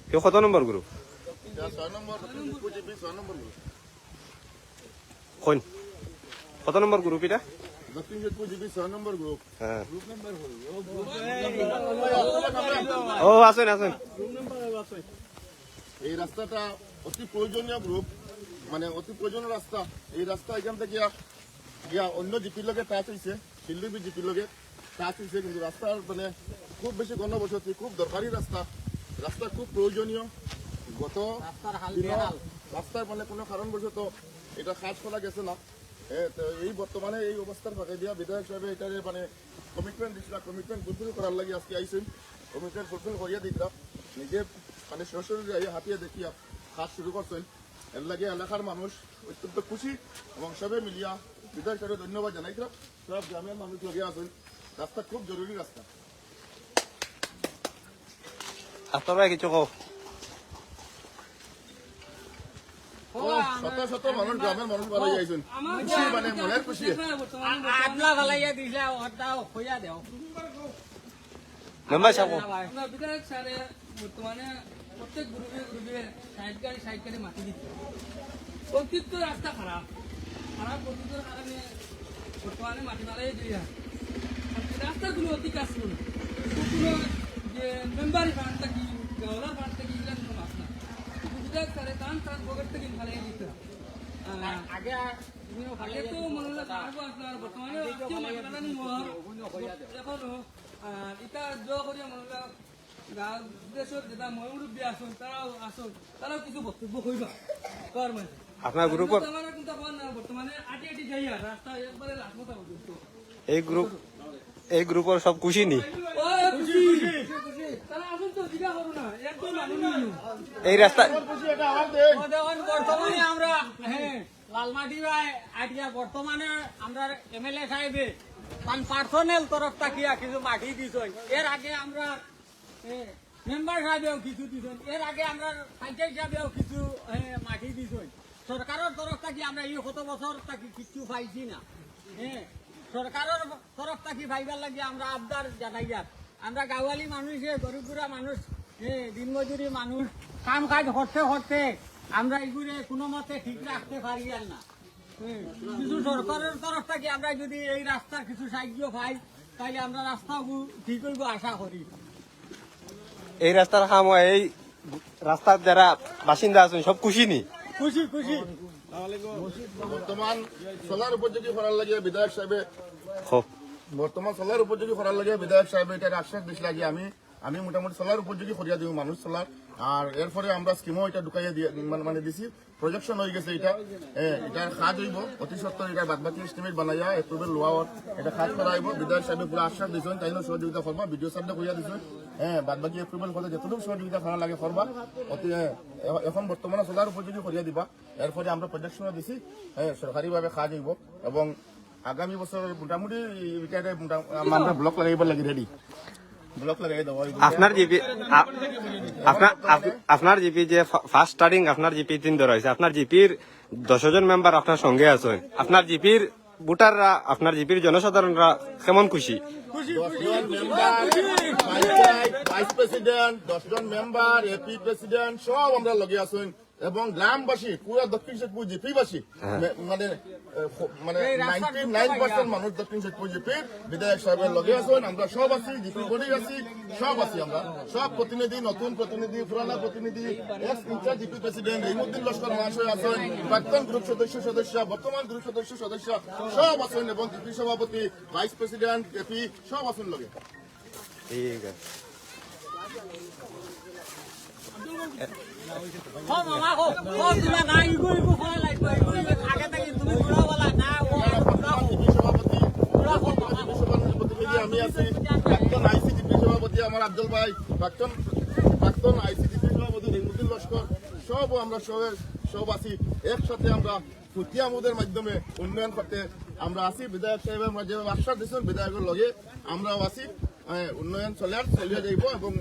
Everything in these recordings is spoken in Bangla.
কেউ কত নম্বর গ্রুপ? 6 নম্বর জিপি 6 নম্বর গ্রুপ। কোন কত নম্বর গ্রুপ এটা? দক্ষিণ শেরপুর জিপি 6 নম্বর গ্রুপ। হ্যাঁ, গ্রুপ নাম্বার হল ও আছেন আছেন। এই রাস্তাটা অতি প্রয়োজনীয় গ্রুপ, মানে অতি প্রয়োজনীয় রাস্তা। এই রাস্তা এখান থেকে গিয়া অন্য জিপির লগে টাচ হয়েছে, শিল্ডুবি জিপির লগে টাচ হয়েছে, কিন্তু রাস্তার মানে খুব বেশি ঘনবসতি, খুব দরকারি রাস্তা। রাস্তা খুব প্রয়োজনীয়। গত রাস্তার মানে কোনো কারণবশত এটা কাজ করা গেছে না। তো এই বর্তমানে এই অবস্থার ফাঁকে দিয়া বিধায়ক সাহেব এটারে মানে কমিটমেন্ট দিছিল, কমিটমেন্ট ফুলফিল করার লাগে আজকে আইসেন। কমিটমেন্ট ফুলফিল করিয়া দিতরা নিজে মানে সরাসরি হাতিয়ে দেখিয়া কাজ শুরু করছেন। এর লাগে এলাকার মানুষ অত্যন্ত খুশি এবং সবে মিলিয়া বিধায়ক সাহেবের ধন্যবাদ জানাইতরা। সব গ্রামের মানুষ লগে আছেন। রাস্তা খুব জরুরি রাস্তা। আপনারা কিছু কও। শত শত মানুষ গ্রামের মানুষ ভালো আইছেন, খুশি মানে মনের খুশি। আদলা ভালাইয়া দিলা ওটা হইয়া দেও মেম্বার সাহেব আমরা বিধায়ক স্যারে বর্তমানে প্রত্যেক গ্রুপে গ্রুপে সাইড গাড়ি মাটি দিচ্ছে। অতিরিক্ত রাস্তা খারাপ অতিরিক্তর কারণে বর্তমানে মাটি মারাই দিয়ে রাস্তাগুলো অতি কাজ করুন। কোনো যে মেম্বারি ফান্ড থাকি গাওলার ফান্ড থাকি এগুলো কোনো মাছ না। বিধায়ক স্যারে টান পকেট থেকে ফালাই দিতে আগে আগে তো মনে হলো পারবো আপনার বর্তমানে এখন এটা জোয়া করিয়া মনে হলো গাঁও দেশের যেটা ময়ূরব্বী আসুন তারাও কিছু বক্তব্য কইবা কর মানে আপনার গ্রুপের আমার কিন্তু বর্তমানে আটি যাই আর রাস্তা একবারে লাখমতা পর্যন্ত এই গ্রুপের সব খুশি নি? তারা আসুন তো জিজ্ঞা করো না একদম মানুষ এই রাস্তা বর্তমানে আমরা লালমাটি আটিয়া বর্তমানে আমরা এমএলএ সাহেবে পার্সোনাল তরফ থাকিয়া কিছু মাটি দিছেন। এর আগে আমরা মেম্বার সাহেবেও কিছু দিছেন। এর আগে আমরা পঞ্চায়েত সাহেবেও কিছু মাটি দিছেন। সরকারের তরফ থাকি আমরা এই কত বছর থাকি কিছু পাইছি না। সরকারের তরফ থাকি ভাইবার লাগে আমরা আবদার জানাইয়ার। আমরা গাওয়ালি মানুষে গরিবগুড়া মানুষ, দিনমজুরি মানুষ, কাম কাজ করতে আমরা এগুলো কোনো মতে ঠিক রাখতে পারি আর না। কিছু সরকারের তরফ থেকে আমরা যদি এই রাস্তার কিছু সাহায্য পাই তাহলে আমরা রাস্তা ঠিক হইব আশা করি। এই রাস্তার কাম এই রাস্তার যারা বাসিন্দা আছেন সব খুশি নি? খুশি খুশি। বর্তমান সোলার উপযোগী করার লাগে বিধায়ক সাহেবে এটার আশ্বাস দিস লাগে। আমি মোটামুটি সোলার উপযোগী করিয়া দিব মানুষ সোলার। আর এরপরে আমরা স্কিমও এটা ঢুকাইয়া দিয়ে মানে দিছি, প্রজেকশন হয়ে গেছে। এটার কাজ হইব অতি সত্তর। এটা বাদবাকি এস্টিমেট বানাইয়া এপ্রুভেল লওয়া এটা কাজ করা হইব। বিধায়ক সাহেব পুরো আশ্বাস দিয়েছেন, তাই সহযোগিতা করবা। ভিডিও সাহেবটা কইয়া দিচ্ছেন বাদবাকি এপ্রুভেল করতে যতটুকু সহযোগিতা করা লাগে করবা। এখন বর্তমানে সোলার উপযোগী করিয়া দিবা। এরপরে আমরা প্রজেকশনও দিছি, সরকারিভাবে কাজ হইব এবং আগামী বছর মোটামুটি আমরা ব্লক লাগাইবার লাগে রেডি। ব্লক লাগাই দেওয়া আপনার জিপি যে ফার্স্ট স্টার্টিং আপনার জিপি 3 ধরা হয়েছে। আপনার জিপির 10 জন মেম্বার আপনার সঙ্গে আছেন। আপনার জিপির ভোটাররা, আপনার জিপির জনসাধারণরা কেমন খুশি? 10 জন মেম্বার, পঞ্চায়েত ভাইস প্রেসিডেন্ট, 10 জন মেম্বার, এপি প্রেসিডেন্ট সব আমরা লগে আছেন এবং গ্রামবাসী পুরো দক্ষিণ শেরপুর জিপিবাসী মানে 99% মানুষ দক্ষিণ শেরপুর জিপির বিধায়ক সাহেবের লগে আছেন। আমরা সব আছি, জিপি বডি আছি, সব আছি। আমরা সব প্রতিনিধি, নতুন প্রতিনিধি, পুরানা প্রতিনিধি, ex in charge GP president Rimuddin Laskar মহাশয় আছেন, প্রাক্তন গ্রুপ সদস্য, বর্তমান গ্রুপ সদস্য সব আছেন এবং জিপি সভাপতি, ভাইস প্রেসিডেন্ট, এপি সব আছেন লগে। ঠিক আছে। আমি আছি, প্রাক্তন আইসিডিপি সভাপতি আমার আব্দুল ভাই, প্রাক্তন আইসিডিপি সভাপতি রিমুদ্দিন লস্কর সব আমরা সব আছি। একসাথে আমরা ফুটিয়ামুদের মাধ্যমে উন্নয়ন করতে আমরা আছি। বিধায়ক সাহেবের মাঝে আশ্বাস দিচ্ছেন, বিধায়কের লগে আমরাও আছি। উন্নয়ন চলিয়ে যাইব এবং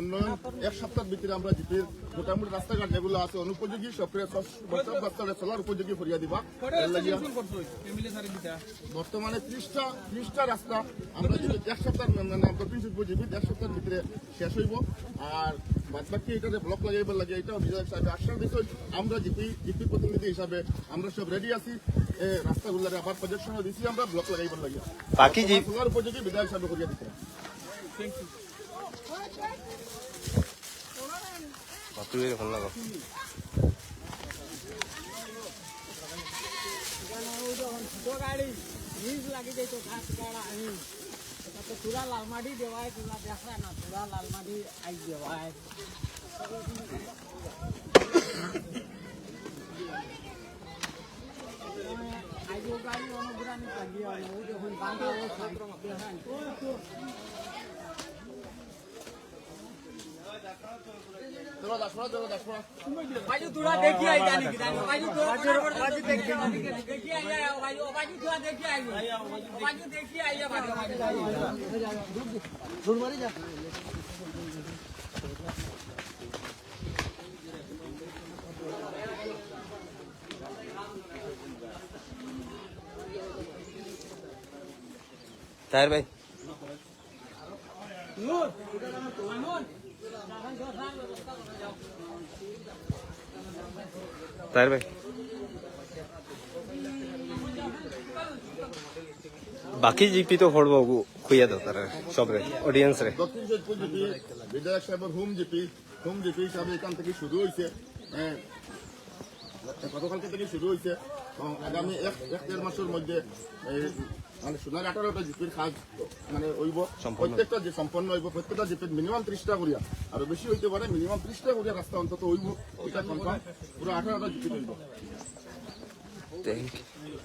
উন্নয়ন এক সপ্তাহের ভিতরে আমরা জিপির মোটামুটি রাস্তাঘাট যেগুলো আছে অনুপযোগী সব রাস্তাঘাট চলার উপযোগী করিয়া দিবা। বর্তমানে 30টা রাস্তা আমরা এক সপ্তাহ দক্ষিণ শেরপুর জিপির 1 সপ্তাহের ভিতরে শেষ হইব। আর বাদ বাকি এটাতে ব্লক লাগাইবার লাগে এটাও বিধায়ক সাহেব আশ্বাস দিচ্ছেন। আমরা জিপি প্রতিনিধি হিসাবে আমরা সব রেডি আছি, রাস্তাগুলোর আবার প্রজেকশন দিচ্ছি আমরা ব্লক লাগাইবার লাগে। বাকি জি- খোলার উপযোগী বিধায়ক সাহেব করিয়া দিতে তুই এরকম লাগো ছোট গাড়ি নিজ লাগি যাইতো ঘাস গাড়া আনি তো পুরা লালমাটি দেওয়ায় তোলা দেখা না পুরা লালমাটি আই দেওয়ায় আইজো গাড়ি অনুগ্রানি লাগিয়ে ও যখন বাংলা बाजू थोड़ा देखिए आई जाने की जाने बाजू बाजू देखिए देखिए आई है बाजू थोड़ा देखिए आई बाजू देखिए आई है बाजू दूर मारी जा তাহের ভাই नूर नूर তাহের ভাই বাকি জিপি তো ফড়বো খুইয়া দাও তারা সবরে অডিয়েন্স রে দক্ষিণ সৈয়দপুর জিপি বিধায়ক সাহেবের হোম জিপি হিসাবে এখান থেকে শুরু হয়েছে, গতকালকে থেকে শুরু হয়েছে। আগামী এক দেড় মাসের মধ্যে মানে সোনার 18টা জিপির কাজ মানে হইব, প্রত্যেকটা যে সম্পন্ন হইব, প্রত্যেকটা জিপির মিনিমাম 30টা করিয়া, আরো বেশি হইতে পারে, মিনিমাম 30টা করিয়া রাস্তা অন্তত হইব, এটা কনফার্ম। পুরো 18টা জিপি হইব। Thank you